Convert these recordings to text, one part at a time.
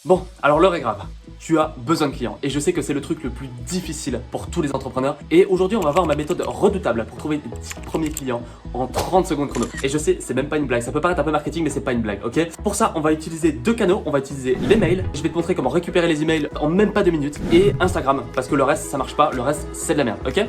Bon, alors l'heure est grave. Tu as besoin de clients et je sais que c'est le truc le plus difficile pour tous les entrepreneurs. Et aujourd'hui, on va voir ma méthode redoutable pour trouver des petits premiers clients en 30 secondes chrono. Et je sais, c'est même pas une blague. Ça peut paraître un peu marketing, mais c'est pas une blague, ok? Pour ça, on va utiliser deux canaux. On va utiliser les mails. Je vais te montrer comment récupérer les emails en même pas 2 minutes. Et Instagram, parce que le reste, ça marche pas. Le reste, c'est de la merde, ok?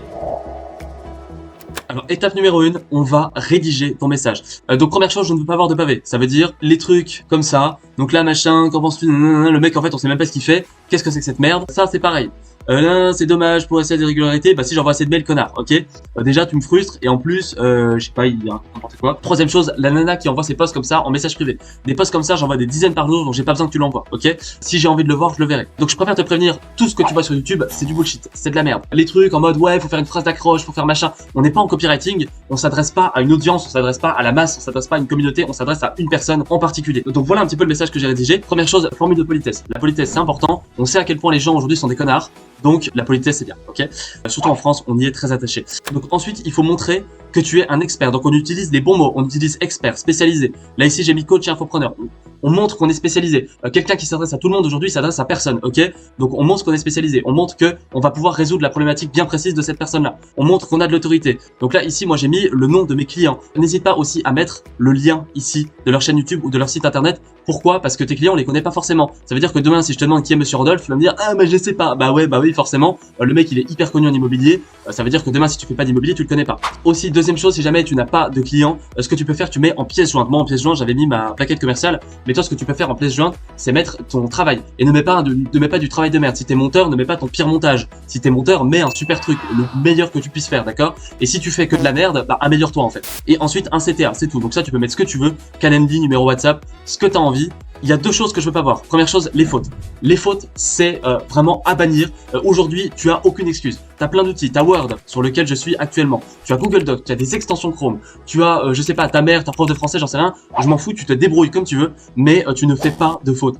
Alors, étape numéro 1, on va rédiger ton message. Donc, première chose, je ne veux pas avoir de pavé. Ça veut dire les trucs comme ça. Donc là, machin, qu'en penses-tu? Le mec, en fait, on sait même pas ce qu'il fait. Qu'est-ce que c'est que cette merde? Ça, c'est pareil. Là, c'est dommage pour essayer des irrégularités. Bah, si j'envoie assez de mails, connard, ok? Déjà, tu me frustres et en plus, je sais pas, il y a n'importe quoi. Troisième chose, la nana qui envoie ses posts comme ça en message privé. Des posts comme ça, j'envoie des dizaines par jour, donc j'ai pas besoin que tu l'envoies, ok? Si j'ai envie de le voir, je le verrai. Donc, je préfère te prévenir, tout ce que tu vois sur YouTube, c'est du bullshit, c'est de la merde. Les trucs en mode, ouais, faut faire une phrase d'accroche, faut faire machin. On n'est pas en copywriting, on s'adresse pas à une audience, on s'adresse pas à la masse, on s'adresse pas à une communauté, on s'adresse à une personne en particulier. Donc voilà un petit peu le message que j'ai rédigé. Première chose, formule de politesse. La politesse, c'est important. On sait à quel point les gens aujourd'hui sont des connards. Donc la politesse c'est bien, ok? Surtout en France, on y est très attaché. Donc ensuite, il faut montrer que tu es un expert. Donc on utilise les bons mots, on utilise expert, spécialisé. Là ici, j'ai mis coach et infopreneur. On montre qu'on est spécialisé. Quelqu'un qui s'adresse à tout le monde aujourd'hui s'adresse à personne, ok? Donc on montre qu'on est spécialisé. On montre que on va pouvoir résoudre la problématique bien précise de cette personne-là. On montre qu'on a de l'autorité. Donc là ici, moi j'ai mis le nom de mes clients. N'hésite pas aussi à mettre le lien ici de leur chaîne YouTube ou de leur site internet. Pourquoi? Parce que tes clients, on les connaît pas forcément. Ça veut dire que demain, si je te demande qui est Monsieur Rodolphe, tu vas me dire ah mais je sais pas. Bah oui forcément. Le mec il est hyper connu en immobilier. Ça veut dire que demain, si tu fais pas d'immobilier, tu le connais pas. Aussi deuxième chose, si jamais tu n'as pas de clients, ce que tu peux faire, tu mets en pièce jointe. Moi en pièce jointe, j'avais mis ma plaquette commerciale. Mais toi, ce que tu peux faire en pièce jointe, c'est mettre ton travail. Et ne mets pas du travail de merde. Si t'es monteur, ne mets pas ton pire montage. Si t'es monteur, mets un super truc, le meilleur que tu puisses faire, d'accord? Et si tu fais que de la merde, bah améliore-toi en fait. Et ensuite un CTA, c'est tout. Donc ça, tu peux mettre ce que tu veux, Calendly, numéro WhatsApp, ce que t'as envie. Il y a deux choses que je veux pas voir. Première chose, les fautes. Les fautes, c'est vraiment à bannir. Aujourd'hui, tu as aucune excuse. Tu as plein d'outils. Tu as Word, sur lequel je suis actuellement. Tu as Google Docs, tu as des extensions Chrome. Tu as, je sais pas, ta mère, ta prof de français, j'en sais rien. Je m'en fous, tu te débrouilles comme tu veux, mais tu ne fais pas de fautes.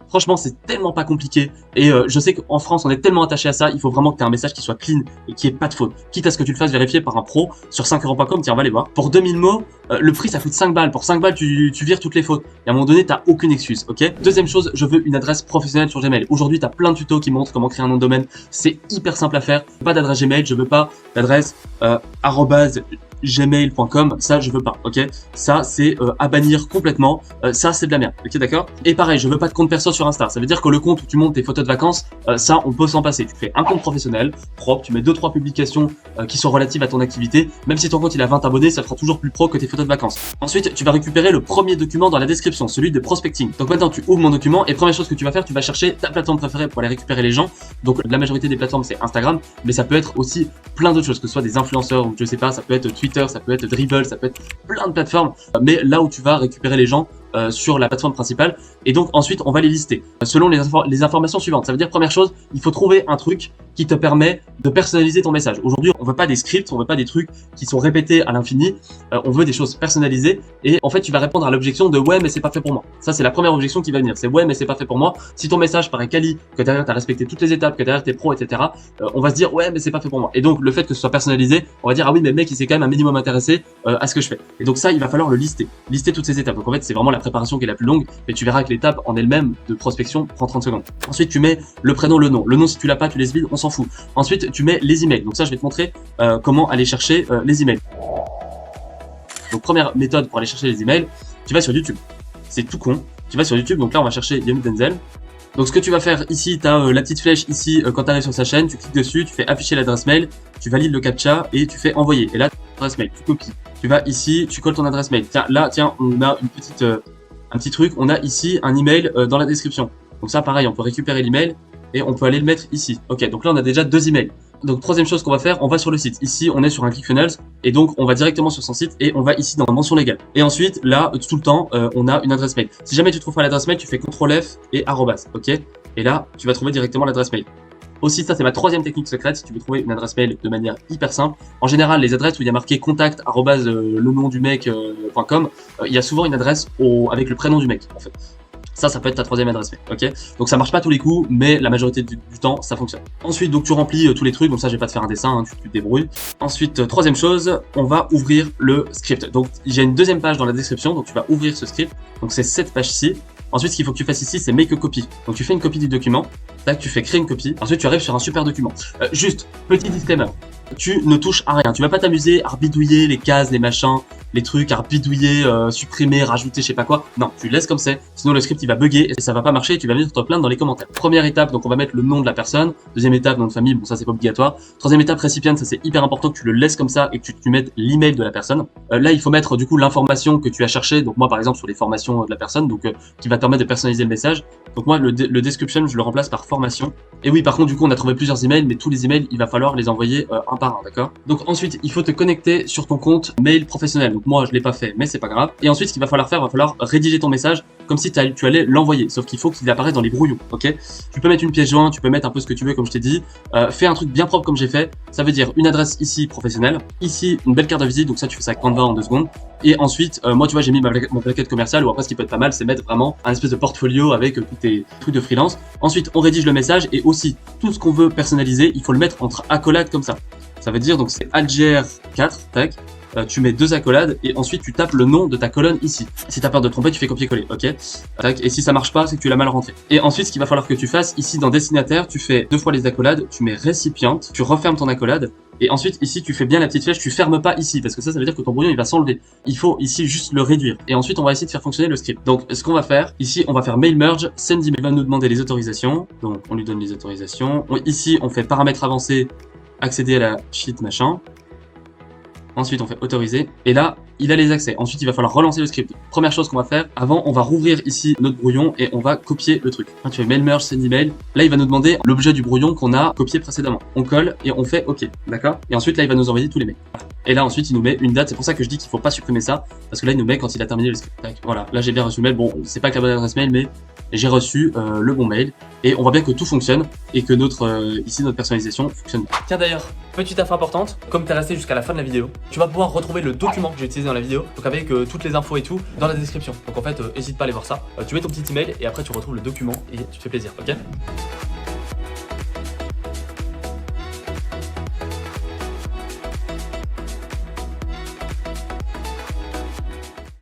Franchement, c'est tellement pas compliqué. Et je sais qu'en France, on est tellement attaché à ça. Il faut vraiment que tu aies un message qui soit clean et qui ait pas de faute. Quitte à ce que tu le fasses vérifier par un pro sur 5euros.com. Tiens, on va aller voir. Pour 2000 mots, le prix, ça coûte 5 balles. Pour 5 balles, tu vires toutes les fautes. Et à un moment donné, t'as aucune excuse, ok? Deuxième chose, je veux une adresse professionnelle sur Gmail. Aujourd'hui, t'as plein de tutos qui montrent comment créer un nom de domaine. C'est hyper simple à faire. Pas d'adresse Gmail. Je veux pas d'adresse @gmail.com, ça je veux pas, ok? Ça c'est à bannir complètement, ça c'est de la merde, ok, d'accord? Et pareil, je veux pas de compte perso sur Insta, ça veut dire que le compte où tu montes tes photos de vacances, ça on peut s'en passer. Tu fais un compte professionnel, propre, tu mets 2-3 publications qui sont relatives à ton activité, même si ton compte il a 20 abonnés, ça fera toujours plus pro que tes photos de vacances. Ensuite, tu vas récupérer le premier document dans la description, celui de prospecting. Donc maintenant tu ouvres mon document et première chose que tu vas faire, tu vas chercher ta plateforme préférée pour aller récupérer les gens. Donc la majorité des plateformes c'est Instagram, mais ça peut être aussi plein d'autres choses, que ce soit des influenceurs ou je sais pas, ça peut être Twitter, ça peut être Dribbble, ça peut être plein de plateformes, mais là où tu vas récupérer les gens sur la plateforme principale. Et donc ensuite on va les lister selon les informations suivantes. Ça veut dire première chose, il faut trouver un truc qui te permet de personnaliser ton message. Aujourd'hui on veut pas des scripts, on veut pas des trucs qui sont répétés à l'infini, on veut des choses personnalisées. Et en fait tu vas répondre à l'objection de ouais mais c'est pas fait pour moi. Ça c'est la première objection qui va venir, c'est ouais mais c'est pas fait pour moi. Si ton message paraît quali, que derrière tu as respecté toutes les étapes, que derrière t'es pro, etc., on va se dire ouais mais c'est pas fait pour moi. Et donc le fait que ce soit personnalisé, on va dire ah oui mais le mec il s'est quand même un minimum intéressé à ce que je fais. Et donc ça il va falloir le lister toutes ces étapes. Donc en fait c'est vraiment la préparation qui est la plus longue, mais tu verras que l'étape en elle-même de prospection prend 30 secondes. Ensuite tu mets le prénom, le nom. Le nom si tu l'as pas tu laisses vide, on s'en fout. Ensuite tu mets les emails. Donc ça je vais te montrer comment aller chercher les emails. Donc première méthode pour aller chercher les emails, tu vas sur YouTube. C'est tout con. Tu vas sur YouTube, donc là on va chercher Yannick Denzel. Donc ce que tu vas faire ici, tu as la petite flèche ici quand tu arrives sur sa chaîne, tu cliques dessus, tu fais afficher l'adresse mail, tu valides le captcha et tu fais envoyer. Et là, l'adresse mail, tu copies. Tu vas ici, tu colles ton adresse mail. Tiens, là, tiens, on a une petite, un petit truc, on a ici un email dans la description. Donc ça, pareil, on peut récupérer l'email et on peut aller le mettre ici. Ok, donc là, on a déjà 2 emails. Donc troisième chose qu'on va faire, on va sur le site. Ici, on est sur un ClickFunnels et donc on va directement sur son site et on va ici dans la mention légale. Et ensuite, là, tout le temps, on a une adresse mail. Si jamais tu trouves pas l'adresse mail, tu fais CTRL F et arrobas, ok? Et là, tu vas trouver directement l'adresse mail. Aussi, ça c'est ma troisième technique secrète, si tu veux trouver une adresse mail de manière hyper simple. En général, les adresses où il y a marqué contact le nom du mec.com, il y a souvent une adresse avec le prénom du mec en fait. Ça peut être ta troisième adresse mail, ok? Donc ça marche pas tous les coups, mais la majorité du temps, ça fonctionne. Ensuite, donc tu remplis tous les trucs, donc ça je vais pas te faire un dessin, hein, tu te débrouilles. Ensuite, troisième chose, on va ouvrir le script. Donc j'ai une deuxième page dans la description, donc tu vas ouvrir ce script. Donc c'est cette page-ci. Ensuite, ce qu'il faut que tu fasses ici, c'est make a copy. Donc tu fais une copie du document, tac, tu fais créer une copie. Ensuite, tu arrives sur un super document. Juste, petit disclaimer. Tu ne touches à rien. Tu vas pas t'amuser à bidouiller les cases, les machins, les trucs, à bidouiller, supprimer, rajouter, je sais pas quoi. Non, tu laisses comme c'est. Sinon, le script, il va bugger et ça va pas marcher et tu vas venir te plaindre dans les commentaires. Première étape, donc on va mettre le nom de la personne. Deuxième étape, nom de famille, bon, ça c'est pas obligatoire. Troisième étape, récipient, ça c'est hyper important que tu le laisses comme ça et que tu mettes l'email de la personne. Là, il faut mettre du coup l'information que tu as cherché. Donc moi, par exemple, sur les formations de la personne, donc qui va te permettre de personnaliser le message. Donc moi, le description, je le remplace par formation. Et oui, par contre, du coup, on a trouvé plusieurs emails, mais tous les emails, il va falloir les envoyer un par un, d'accord? Donc ensuite, il faut te connecter sur ton compte mail professionnel. Donc moi, je l'ai pas fait, mais c'est pas grave. Et ensuite, ce qu'il va falloir faire, il va falloir rédiger ton message comme si tu allais l'envoyer. Sauf qu'il faut qu'il apparaisse dans les brouillons, ok? Tu peux mettre une pièce jointe, tu peux mettre un peu ce que tu veux, comme je t'ai dit. Fais un truc bien propre comme j'ai fait. Ça veut dire une adresse ici professionnelle, ici une belle carte de visite. Donc ça, tu fais ça avec Canva en 2 secondes. Et ensuite, moi, tu vois, j'ai mis ma plaquette commerciale. Ou après, ce qui peut être pas mal, c'est mettre vraiment un espèce de portfolio avec tous tes trucs de freelance. Ensuite, on rédige le message et aussi tout ce qu'on veut personnaliser, il faut le mettre entre accolades comme ça. Ça veut dire donc c'est Alger 4, tac. Tu mets 2 accolades et ensuite tu tapes le nom de ta colonne ici. Si t'as peur de te tromper, tu fais copier-coller, ok? Tac. Et si ça marche pas, c'est que tu l'as mal rentré. Et ensuite, ce qu'il va falloir que tu fasses, ici dans destinataire, tu fais 2 fois les accolades, tu mets récipiente, tu refermes ton accolade. Et ensuite, ici, tu fais bien la petite flèche, tu fermes pas ici, parce que ça veut dire que ton brouillon, il va s'enlever. Il faut ici juste le réduire. Et ensuite, on va essayer de faire fonctionner le script. Donc, ce qu'on va faire, ici, on va faire mail merge, send email. Il va nous demander les autorisations. Donc, on lui donne les autorisations. Ici, on fait paramètres avancés, accéder à la sheet, machin. Ensuite, on fait autoriser. Et là, il a les accès. Ensuite, il va falloir relancer le script. Première chose qu'on va faire, avant, on va rouvrir ici notre brouillon et on va copier le truc. Là, tu fais mail merge, send email. Là, il va nous demander l'objet du brouillon qu'on a copié précédemment. On colle et on fait OK. D'accord? Et ensuite, là, il va nous envoyer tous les mails. Et là, ensuite, il nous met une date. C'est pour ça que je dis qu'il faut pas supprimer ça. Parce que là, il nous met quand il a terminé le script. Tac. Voilà. Là, j'ai bien reçu le mail. Bon, c'est pas que la bonne adresse mail, mais j'ai reçu le bon mail. Et on voit bien que tout fonctionne et que ici, notre personnalisation fonctionne. Tiens, d'ailleurs, petite info importante. Comme tu es resté jusqu'à la fin de la vidéo, tu vas pouvoir retrouver le document que j'ai utilisé dans la vidéo. Donc, avec toutes les infos et tout dans la description. Donc, en fait, n'hésite pas à aller voir ça. Tu mets ton petit email et après, tu retrouves le document et tu te fais plaisir. Ok?